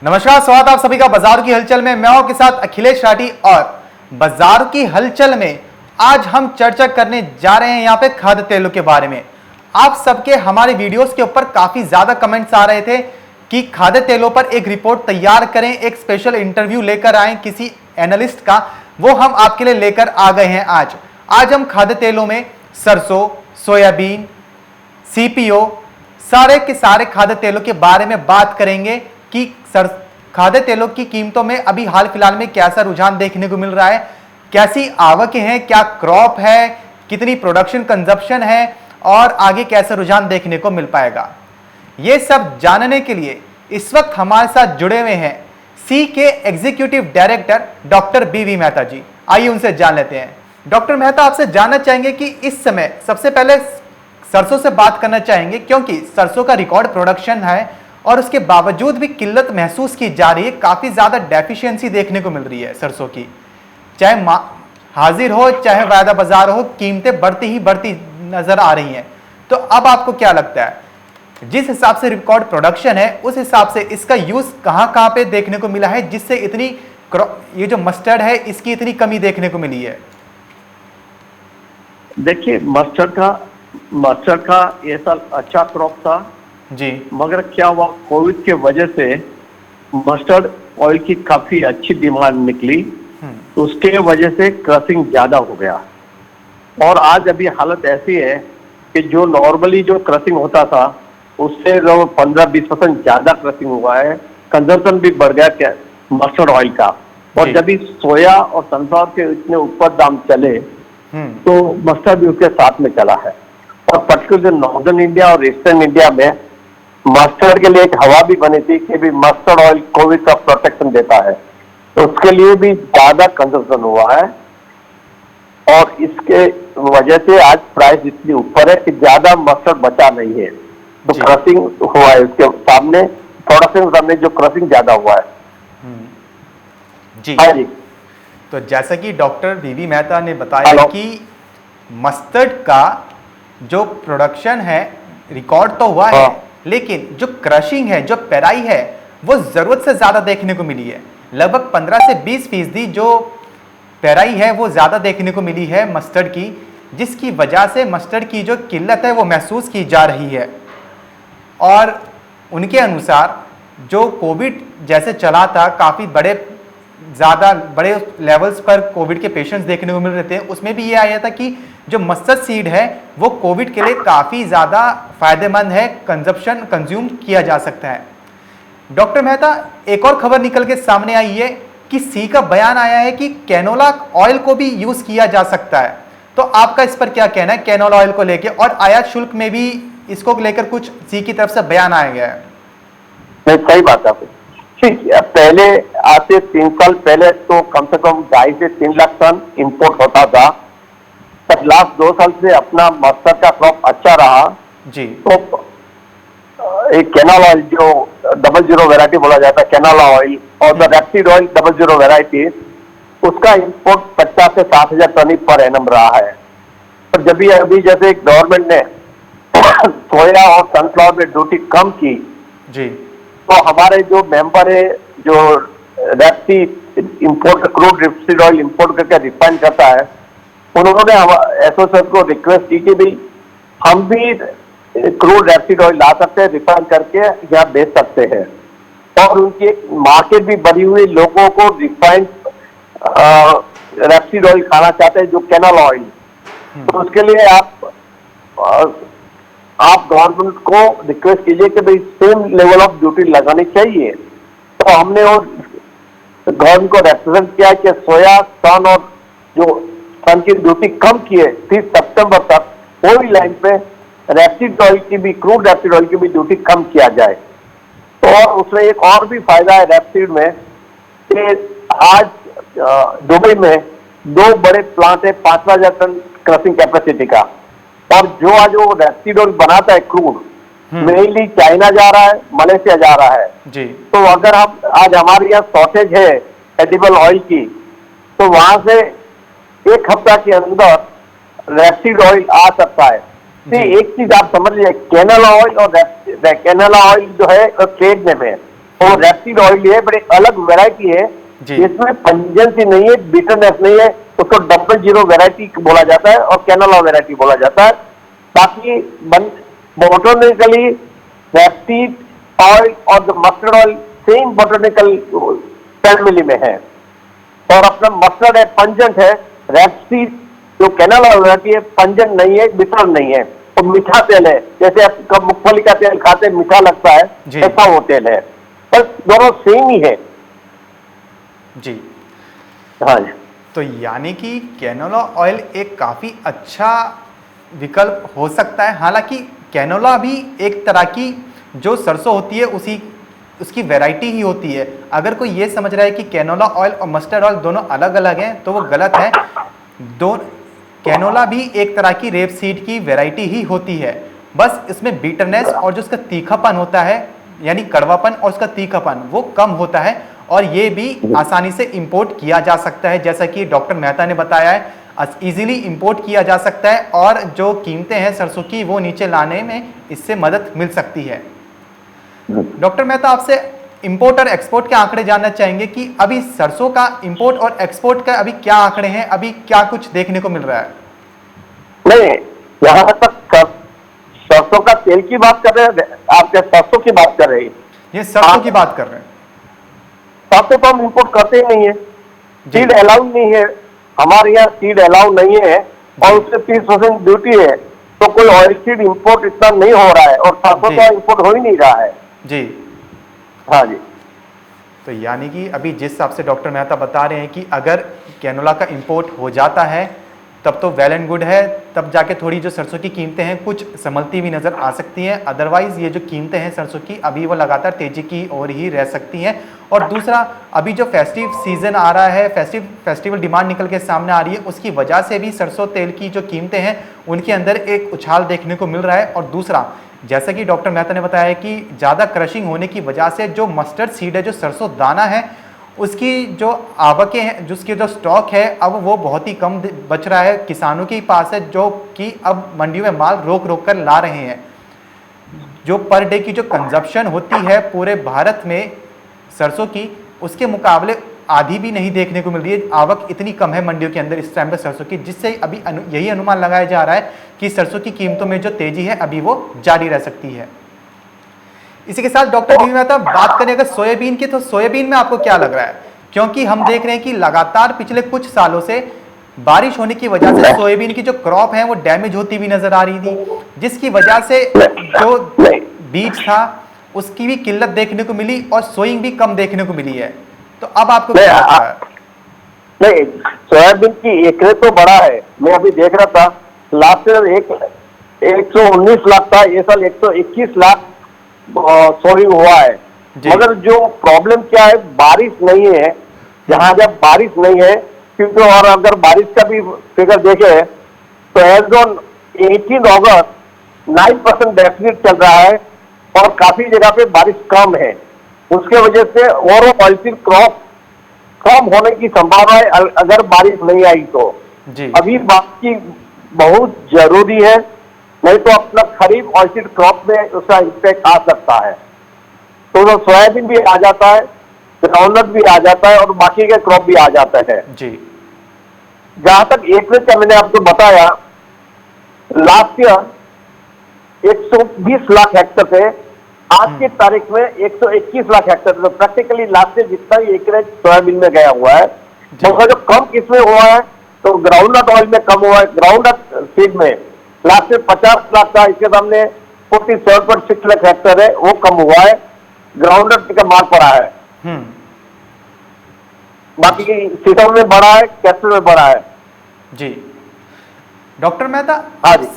नमस्कार, स्वागत आप सभी का बाजार की हलचल में। मैं हूं के साथ अखिलेश राठी और बाजार की हलचल में आज हम चर्चा करने जा रहे हैं यहां पे खाद्य तेलों के बारे में। आप सबके हमारे वीडियोस के ऊपर काफी ज्यादा कमेंट्स आ रहे थे कि खाद्य तेलों पर एक रिपोर्ट तैयार करें, एक स्पेशल इंटरव्यू लेकर आए किसी एनालिस्ट का। वो हम आपके लिए लेकर आ गए हैं। आज हम खाद्य तेलों में सरसों, सोयाबीन, सीपीओ, सारे के सारे खाद्य तेलों के बारे में बात करेंगे कि खाद्य तेलों की कीमतों में अभी हाल फिलहाल में कैसा रुझान देखने को मिल रहा है, कैसी आवकें हैं, क्या क्रॉप है, कितनी प्रोडक्शन कंजप्शन है और आगे कैसा रुझान देखने को मिल पाएगा। ये सब जानने के लिए इस वक्त हमारे साथ जुड़े हुए हैं सी के एग्जीक्यूटिव डायरेक्टर डॉक्टर बीवी मेहता जी। आइए उनसे जान लेते हैं। डॉक्टर मेहता, आपसे जानना चाहेंगे कि इस समय सबसे पहले सरसों से बात करना चाहेंगे क्योंकि सरसों का रिकॉर्ड प्रोडक्शन है और उसके बावजूद भी किल्लत महसूस की जा रही है। काफी ज्यादा डेफिशिएंसी देखने को मिल रही है सरसों की, चाहे हाजिर हो चाहे वायदा बाजार हो, कीमतें बढ़ती नजर आ रही हैं। तो अब आपको क्या लगता है, जिस हिसाब से रिकॉर्ड प्रोडक्शन है उस हिसाब से इसका यूज कहां पे देखने को मिला है जिससे इतनी ये जो मस्टर्ड है इसकी इतनी कमी देखने को मिली है? देखिए, मस्टर्ड का ये साल अच्छा क्रॉप था जी, मगर क्या हुआ, कोविड के वजह से मस्टर्ड ऑयल की काफी अच्छी डिमांड निकली, उसके वजह से क्रशिंग ज्यादा हो गया। और आज अभी हालत ऐसी है कि जो नॉर्मली जो क्रशिंग होता था उससे 15-20% ज्यादा क्रशिंग हुआ है। कंजम्पशन भी बढ़ गया क्या मस्टर्ड ऑयल का। और जब भी सोया और सनफ्लावर के इतने ऊपर दाम चले तो मस्टर्ड भी उसके साथ में चला है। और पर्टिकुलर नॉर्दर्न इंडिया और ईस्टर्न इंडिया में मस्टर्ड के लिए एक हवा भी बनी थी कि भी मस्टर्ड ऑयल कोविड का प्रोटेक्शन देता है, तो उसके लिए भी ज्यादा कंजम्पशन हुआ है। और इसके वजह से आज प्राइस इतनी ऊपर है कि ज्यादा मस्टर्ड बचा नहीं है। तो क्रशिंग हुआ है उसके सामने, प्रोडक्शन सामने जो क्रशिंग ज्यादा हुआ है। जी हाँ जी। तो जैसा कि डॉक्टर बीवी मेहता ने बताया कि मस्टर्ड का जो प्रोडक्शन है रिकॉर्ड तो हुआ है, लेकिन जो क्रशिंग है, जो पेराई है, वो जरूरत से ज्यादा देखने को मिली है। लगभग 15 से 20% जो पेराई है वो ज्यादा देखने को मिली है मस्टर्ड की, जिसकी वजह से मस्टर्ड की जो किल्लत है वो महसूस की जा रही है। और उनके अनुसार जो कोविड जैसे चला था, काफी बड़े लेवल्स पर कोविड के पेशेंट्स देखने को मिल रहे थे, उसमें भी ये आया था कि जो मस्टर्ड सीड है वो कोविड के लिए काफी ज्यादा फायदेमंद है, कंज्यूम किया जा सकता है। डॉक्टर मेहता, एक और खबर निकल के सामने आई है कि सी का बयान आया है कि कैनोला ऑयल को भी यूज किया जा सकता है। तो आपका इस पर क्या कहना है कैनोला ऑयल को लेकर? और आयात शुल्क में भी इसको लेकर कुछ सी की तरफ से बयान आया गया है। सही बात है। पहले आज से 3 साल पहले तो कम से कम 2.5 से 3 लाख टन इंपोर्ट होता था। तब लास्ट 2 साल से अपना मस्टर्ड का क्रॉप अच्छा रहा जी। तो एक कैनोला ऑयल जो 00 वैरायटी बोला जाता है, कैनोला ऑयल और द रैपसीड ऑयल 00 वैरायटी, उसका इंपोर्ट 50 से 60,000 टन पर एनम रहा है। पर जब भी अभी जैसे गवर्नमेंट ने सोया और सनफ्लावर में ड्यूटी कम की जी, तो हमारे जो मेंबर है जो rapeseed import, crude rapeseed oil import करके रिफाइन करता है, उन्होंने एसोसिएशन को रिक्वेस्ट की कि भाई हम भी क्रूड रैपसीड ऑयल ला सकते हैं, रिफाइन करके यहाँ बेच सकते हैं। और उनकी एक मार्केट भी बनी हुई, लोगों को रिफाइंड रैपसीड ऑयल खाना चाहते हैं जो कैनोला ऑयल। तो उसके लिए आप गवर्नमेंट को रिक्वेस्ट कीजिए कि भाई सेम लेवल ऑफ ड्यूटी लगानी चाहिए। तो हमने और गवर्नमेंट को रिप्रेजेंट किया कि सोया, सन और जो सन की ड्यूटी कम किए 30 सितंबर तक कोई लाइन पे रैपसीड ऑयल की भी, क्रूड रैपसीड ऑयल की भी ड्यूटी कम किया जाए। तो और उसमें एक और भी फायदा है रैपसीड में कि आज दुबई में 2 बड़े प्लांट है 5,000 टन क्रशिंग कैपेसिटी का। और जो आज वो रैपसीड ऑयल बनाता है क्रूड, मेनली चाइना जा रहा है, मलेशिया जा रहा है जी। तो अगर हम आज हमारे यहाँ शॉर्टेज है एडिबल ऑयल की, तो वहां से 1 हफ्ता के अंदर रैपसीड ऑयल आ सकता है। एक चीज आप समझ लीजिए, कैनोला ऑयल और कैनोला ऑयल जो है ट्रेड में है, वो रेपसीड ऑयल है, बड़ी अलग वेराइटी है। जी। इसमें पंजेंसी नहीं है, बिटरनेस नहीं है, उसको 00 वेराइटी बोला जाता है और कैनोला वेराइटी बोला जाता है। बाकी बोटनिकली रेपसीड ऑयल और the mustard oil same botanical family में है। और अपना मस्टर्ड है, पंजेंट है। रेपसीड जो कैनोला वेराइटी है, पंजेंट नहीं है, बिटर नहीं है, तो मीठा तेल है। जैसे आप मूंगफली का तेल खाते मीठा लगता है, जी। ऐसा वो तेल है, पर दोनों सेम ही है। जी। हाँ जी। तो यानी कि कैनोला ऑयल एक काफ़ी अच्छा विकल्प हो सकता है। हालांकि कैनोला भी एक तरह की जो सरसों होती है उसकी वैरायटी ही होती है। अगर कोई ये समझ रहा है कि कैनोला ऑयल और मस्टर्ड ऑयल दोनों अलग अलग हैं तो वो गलत है। कैनोला भी एक तरह की रेपसीड की वैरायटी ही होती है, बस इसमें बीटरनेस और जो उसका तीखापन होता है, यानी कड़वापन और उसका तीखापन वो कम होता है। और ये भी आसानी से इंपोर्ट किया जा सकता है, जैसा कि डॉक्टर मेहता ने बताया है, इजीली इंपोर्ट किया जा सकता है और जो कीमतें हैं सरसों की वो नीचे लाने में इससे मदद मिल सकती है। डॉक्टर मेहता, आपसे इंपोर्ट और एक्सपोर्ट के आंकड़े जानना चाहेंगे कि अभी सरसों का इंपोर्ट और एक्सपोर्ट का अभी क्या आंकड़े हैं, अभी क्या कुछ देखने को मिल रहा है? नहीं, यहाँ तक सरसों का तेल की बात कर रहे हैं, आपके सरसों की बात कर रहे हैं? ये सरसों की बात कर रहे हैं। सरसों तो हम इंपोर्ट करते ही नहीं है, सीड अलाउ नहीं है हमारे यहाँ, सीड अलाउ नहीं है और उससे 30% ड्यूटी है, तो कोई ऑयल सीड इंपोर्ट इतना नहीं हो रहा है और सरसों तो इंपोर्ट हो ही नहीं रहा है। जी। हाँ जी। तो यानी कि अभी जिस हिसाब से डॉक्टर मेहता बता रहे हैं कि अगर कैनोला का इंपोर्ट हो जाता है तब तो वेल एंड गुड है, तब जाके थोड़ी जो सरसों की कीमतें हैं कुछ संभलती भी नज़र आ सकती हैं। अदरवाइज़ ये जो कीमतें हैं सरसों की अभी वो लगातार तेज़ी की ओर ही रह सकती हैं। और दूसरा, अभी जो फेस्टिव सीज़न आ रहा है, फेस्टिवल डिमांड निकल के सामने आ रही है, उसकी वजह से भी सरसों तेल की जो कीमतें हैं उनके अंदर एक उछाल देखने को मिल रहा है। और दूसरा, जैसा कि डॉक्टर मेहता ने बताया कि ज़्यादा क्रशिंग होने की वजह से जो मस्टर्ड सीड है, जो सरसों दाना है, उसकी जो आवकें हैं, जिसकी जो स्टॉक है अब वो बहुत ही कम बच रहा है किसानों के पास है, जो कि अब मंडियों में माल रोक रोक कर ला रहे हैं। जो पर डे की जो कंजप्शन होती है पूरे भारत में सरसों की, उसके मुकाबले आधी भी नहीं देखने को मिल रही है। आवक इतनी कम है मंडियों के अंदर इस टाइम पर सरसों की, जिससे अभी यही अनुमान लगाया जा रहा है कि सरसों की कीमतों में जो तेजी है अभी वो जारी रह सकती है। इसी के साथ डॉक्टर डी मेहता, बात करें अगर सोयाबीन की, तो सोयाबीन में आपको क्या लग रहा है? क्योंकि हम देख रहे हैं कि लगातार पिछले कुछ सालों से बारिश होने की वजह से सोयाबीन की जो क्रॉप है वो डैमेज होती हुई नजर आ रही थी, जिसकी वजह से जो बीज था उसकी भी किल्लत देखने को मिली और सोइंग भी कम देखने को मिली है। तो अब आपको क्या लगता है? नहीं, सोयाबीन की एकड़ तो बड़ा है। मैं अभी देख रहा था, लास्ट ईयर 119 लाख था, ये साल 121 लाख सोइंग हुआ है। मगर जो प्रॉब्लम क्या है, बारिश नहीं है। जहां जब बारिश नहीं है, क्योंकि और अगर बारिश का भी फिगर देखे तो एज ऑन 18 अगस्त 9% डेफिसिट चल रहा है और काफी जगह पे बारिश कम है। उसके वजह से और ऑयलसीड क्रॉप कम होने की संभावना है अगर बारिश नहीं आई तो। जी। अभी बाकी बहुत जरूरी है, नहीं तो अपना खरीफ ऑयलसीड क्रॉप में उसका इम्पैक्ट आ सकता है। तो सोयाबीन भी आ जाता है, ग्राउंडनट भी आ जाता है और बाकी के क्रॉप भी आ जाता है। जी। जहां तक एकरेज का मैंने आपको बताया, लास्ट ईयर 120 लाख हेक्टर थे, आज की तारीख में 121 लाख हेक्टर, तो प्रैक्टिकली लास्ट ईयर जितना ही एकरेज सोयाबीन में गया हुआ है। तो जो कम किसमें हुआ है, तो ग्राउंडनट ऑयल में कम हुआ है। ग्राउंडनट सीड में लास्ट ईयर 50 लाख था, इसके सामने 47.6 लाख हेक्टर है, वो कम हुआ है। ग्राउंडनट का माल पड़ा है, बाकी सीसम में बड़ा है, कैप्सूल में बड़ा है। जी। डॉक्टर मेहता,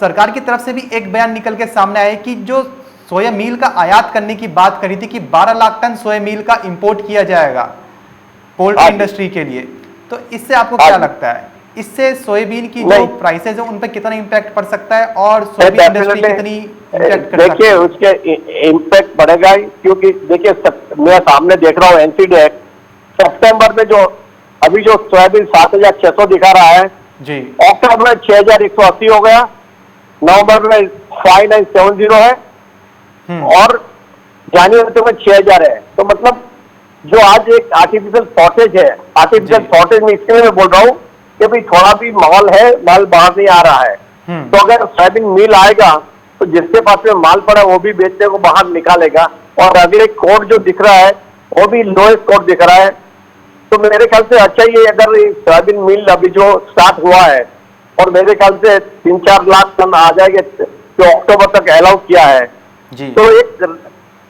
सरकार की तरफ से भी एक बयान निकल के सामने आया कि जो सोया मील का आयात करने की बात करी थी कि 12 लाख टन सोया मील का इंपोर्ट किया जाएगा पोल्ट्री इंडस्ट्री के लिए, तो इससे आपको क्या लगता है? इससे सोयाबीन की जो प्राइसेज है उन पर कितना इंपैक्ट पड़ सकता है और सोयाबीन इंडस्ट्री कितनी इंपैक्ट कर सकती है? देखिए, उसके इंपैक्ट बढ़ेगा ही, क्योंकि देखिए मैं सामने देख रहा हूँ एनसीडेक्स सितंबर में, जो अभी जो सोयाबीन 7,600 दिखा रहा है जी, अक्टूबर में 6,180 हो गया, नवंबर में 5,970 है और जाने होते में 6,000 है। तो मतलब जो आज एक आर्टिफिशियल शॉर्टेज है, आर्टिफिशियल शॉर्टेज में इसके लिए मैं बोल रहा हूँ कि भाई थोड़ा भी माल है, माल बाहर नहीं आ रहा है। तो अगर सोयाबीन मिल आएगा तो जिसके पास में माल पड़ा वो भी बेचने को बाहर निकालेगा, और अगले कोड जो दिख रहा है वो भी लोएस्ट कोड दिख रहा है। तो मेरे ख्याल से अच्छा ही अगर सोयाबीन मिल अभी जो स्टार्ट हुआ है, और मेरे ख्याल से 3-4 लाख टन आ जाएंगे जो अक्टूबर तक अलाउ किया है, तो एक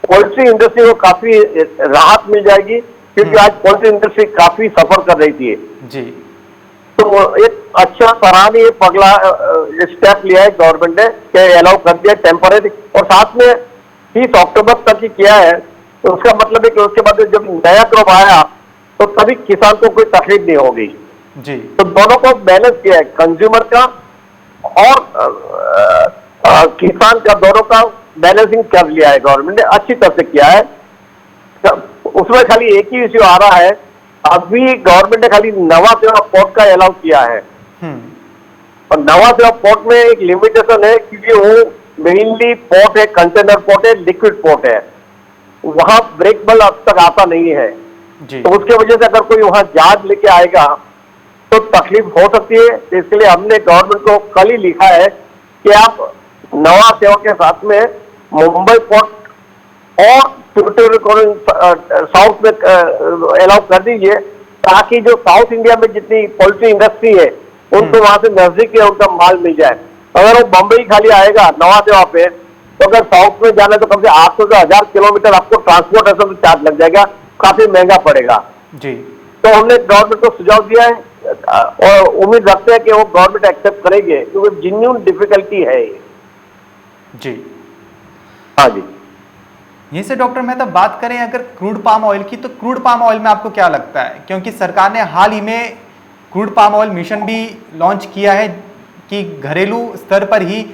पोल्ट्री इंडस्ट्री को काफी राहत मिल जाएगी, क्योंकि आज पोल्ट्री इंडस्ट्री काफी सफर कर रही थी जी। तो एक अच्छा सराहनीय पगला स्टेप लिया है गवर्नमेंट ने कि अलाउ कर दिया टेम्पररी, और साथ में 30 अक्टूबर तक ही किया है। तो उसका मतलब है कि उसके बाद जब नया क्रॉप आया तो तभी किसान को कोई तकलीफ नहीं होगी जी। तो दोनों को बैलेंस किया है, कंज्यूमर का और किसान का, दोनों का बैलेंसिंग कर लिया है गवर्नमेंट ने, अच्छी तरह से किया है। उसमें खाली एक ही इश्यू आ रहा है, अभी गवर्नमेंट ने खाली नवा सेवा पोर्ट का अलाउ किया है, और नवा सेवा पोर्ट में एक लिमिटेशन है, क्योंकि वो मेनली पोर्ट है, कंटेनर पोर्ट है, लिक्विड पोर्ट है, वहां ब्रेकबल अब तक आता नहीं है जी। तो उसके वजह से अगर कोई वहां जहाज लेके आएगा तो तकलीफ हो सकती है। तो इसके लिए हमने गवर्नमेंट को कल ही लिखा है कि आप नवा सेवा के साथ में मुंबई पोर्ट और साउथ में अलाउ कर दीजिए, ताकि जो साउथ इंडिया में जितनी पोल्ट्री इंडस्ट्री है उनको वहां से नजदीक है, उनका माल मिल जाए। अगर वो बम्बई खाली आएगा नवा सेवा पे, तो अगर साउथ में जाना है तो कम से 800 से 1000 किलोमीटर आपको ट्रांसपोर्टेशन चार्ज लग जाएगा, काफी महंगा पड़ेगा जी। तो हमने गवर्नमेंट को सुझाव दिया है और उम्मीद रखते हैं कि वो गवर्नमेंट एक्सेप्ट करेगी, क्योंकि जेन्युइन डिफिकल्टी है जी। हाँ जी। यहीं से डॉक्टर मेहता बात करें अगर क्रूड पाम ऑयल की, तो क्रूड पाम ऑयल में आपको क्या लगता है, क्योंकि सरकार ने हाल ही में क्रूड पाम ऑयल मिशन भी लॉन्च किया है कि घरेलू स्तर पर ही,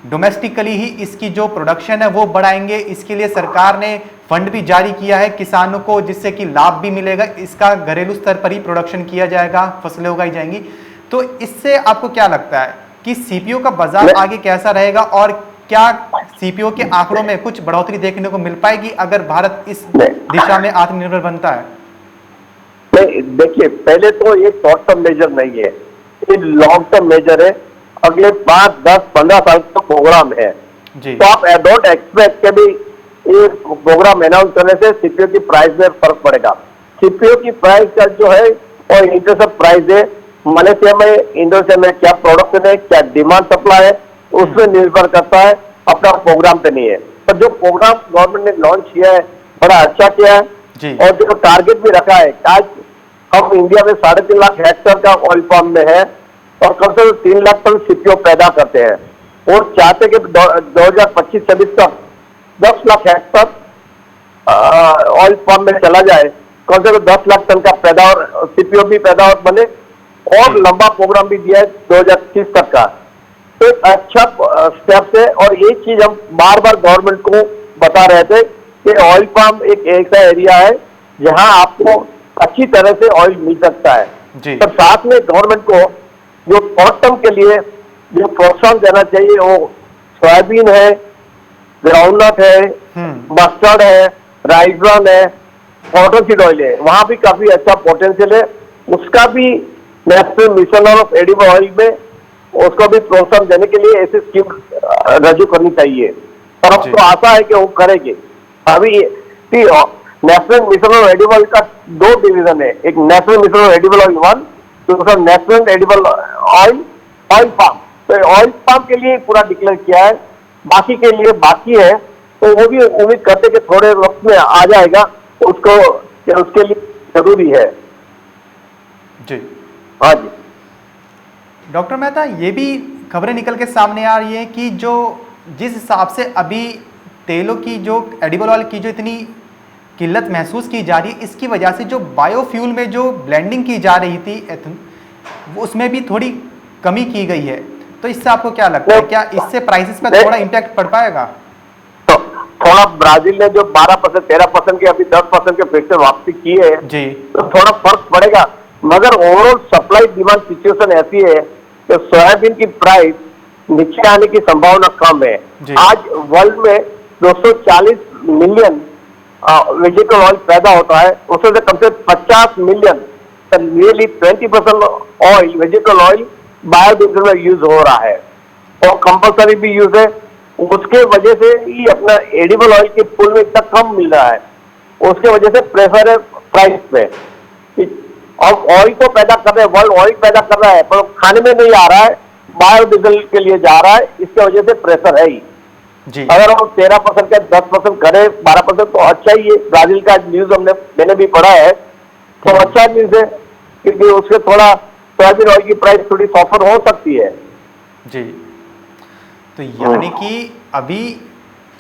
डोमेस्टिकली ही इसकी जो प्रोडक्शन है वो बढ़ाएंगे। इसके लिए सरकार ने फंड भी जारी किया है किसानों को, जिससे कि लाभ भी मिलेगा, इसका घरेलू स्तर पर ही प्रोडक्शन किया जाएगा, फसलें उगाई जाएंगी। तो इससे आपको क्या लगता है कि सीपीओ का बाजार आगे कैसा रहेगा, और क्या सीपीओ के आंकड़ों में कुछ बढ़ोतरी देखने को मिल पाएगी अगर भारत इस दिशा में आत्मनिर्भर बनता है? नहीं, देखिए पहले तो ये शॉर्ट टर्म मेजर नहीं है, ये लॉन्ग टर्म मेजर है, अगले 5, 10, 15 साल का प्रोग्राम है जी। तो आप डोंट एक्सपेक्ट कि भी ये प्रोग्राम अनाउंस करने से सीपीओ की प्राइस में फर्क पड़ेगा। सीपीओ की प्राइस का जो है और इंटरसेप्ट प्राइस है, मलेशिया में, इंडोनेशिया में क्या प्रोडक्शन है, क्या डिमांड सप्लाई है, उसमें निर्भर करता है, अपना प्रोग्राम पे नहीं है। पर जो प्रोग्राम गवर्नमेंट ने लॉन्च किया है बड़ा अच्छा किया है जी। और जो टारगेट भी रखा है, आज हम इंडिया में 3.5 लाख हेक्टेयर का ऑयल पाम में है और कम से कम 3 लाख टन सीपीओ पैदा करते हैं, और चाहते कि 2025-26 तक 10 लाख हेक्टेयर ऑयल पाम में चला जाए, कम से कम 10 लाख टन का पैदावार सीपीओ भी पैदावार बने, और लंबा प्रोग्राम भी दिया है 2030 तक का। तो एक अच्छा स्टेप है, और ये चीज हम बार बार गवर्नमेंट को बता रहे थे कि ऑयल पाम एक ऐसा एरिया है जहां आपको अच्छी तरह से ऑयल मिल सकता है जी। तो साथ में गवर्नमेंट को जो शॉर्ट टर्म के लिए जो प्रोत्साहन देना चाहिए, वो सोयाबीन है, ग्राउंडनट है, मस्टर्ड है, राइस ब्रान है, कॉटन सीड ऑयल है, वहां भी काफी अच्छा पोटेंशियल है। उसका भी national mission of edible oil में उसको भी प्रोत्साहन देने के लिए ऐसी स्कीम रजू करनी चाहिए, पर अब तो आशा है कि वो करेंगे। अभी नेशनल मिशन ऑफ एडिबल का 2 डिवीजन है, एक national mission of edible oil 1, दूसरा नेशनल एडिबल ऑयल पाम। तो ऑयल पाम के लिए पूरा डिक्लेयर किया है, बाकी के लिए बाकी है, तो वो भी उम्मीद करते कि थोड़े वक्त में आ जाएगा, उसको उसके लिए जरूरी है जी। हाँ जी। डॉक्टर मेहता, ये भी खबरें निकल के सामने आ रही है कि जो जिस हिसाब से अभी तेलों की, जो एडिबल ऑयल की जो इतनी किल्लत महसूस की जा रही है, इसकी वजह से जो बायोफ्यूल में जो ब्लेंडिंग की जा रही थी उसमें भी थोड़ी कमी की गई है। तो इससे आपको क्या लगता है, क्या इससे प्राइसेस पर थोड़ा इम्पैक्ट पड़ पाएगा? तो थोड़ा ब्राजील ने जो 12%, 13% की अभी 10% के फिर से वापसी की है जी, तो थोड़ा फर्क पड़ेगा, मगर ओवरऑल सप्लाई डिमांड सिचुएशन ऐसी है कि सोयाबीन की प्राइस नीचे आने की संभावना कम है। आज वर्ल्ड में 240 मिलियन वेजिटेबल ऑयल पैदा होता है, उसमें से कम से 50 million, nearly 20% oil, vegetable oil biodiesel में यूज हो रहा है और कंपलसरी भी यूज है। उसके वजह से ही अपना एडिबल ऑयल के पुल में इतना कम मिल रहा है, उसके वजह से प्रेशर है प्राइस पे। और ऑयल को पैदा कर रहे हैं, वर्ल्ड ऑयल पैदा कर रहा है, पर खाने में नहीं आ रहा है, बायोडीजल के लिए जा रहा है, इसके वजह से प्रेशर है ही। जी अगर हम 13% का 10% करे, 12% तो अच्छा ही है। ब्राजील का न्यूज मैंने भी पढ़ा है, तो अच्छा न्यूज है, क्योंकि उससे थोड़ा सोयाबीन ऑयल की प्राइस थोड़ी सॉफर हो सकती है। जी, तो यानी कि अभी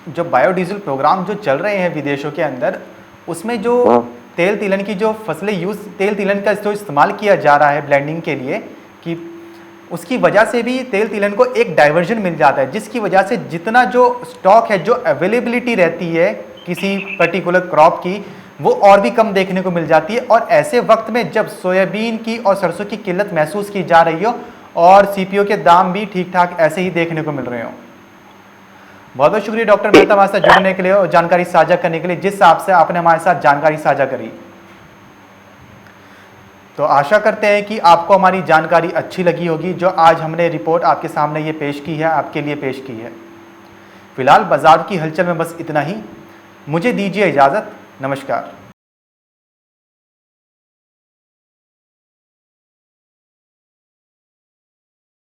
जो बायोडीजल प्रोग्राम जो चल रहे हैं विदेशों के अंदर, उसमें जो तेल तिलन की जो फसलें तेल तिलन का जो इस्तेमाल किया जा रहा है ब्लेंडिंग के लिए, कि उसकी वजह से भी तेल तिलन को एक डाइवर्जन मिल जाता है, जिसकी वजह से जितना जो स्टॉक है, जो अवेलेबिलिटी रहती है किसी पर्टिकुलर क्रॉप की, वो और भी कम देखने को मिल जाती है। और ऐसे वक्त में जब सोयाबीन की और सरसों की किल्लत महसूस की जा रही हो और सीपीओ के दाम भी ठीक ठाक ऐसे ही देखने को मिल रहे हो। बहुत बहुत शुक्रिया डॉक्टर मेहता हमारे साथ जुड़ने के लिए और जानकारी साझा करने के लिए, जिस हिसाब से आपने हमारे साथ जानकारी साझा करी। तो आशा करते हैं कि आपको हमारी जानकारी अच्छी लगी होगी, जो आज हमने रिपोर्ट आपके सामने ये पेश की है, आपके लिए पेश की है। फिलहाल बाजार की हलचल में बस इतना ही। मुझे दीजिए इजाज़त। नमस्कार।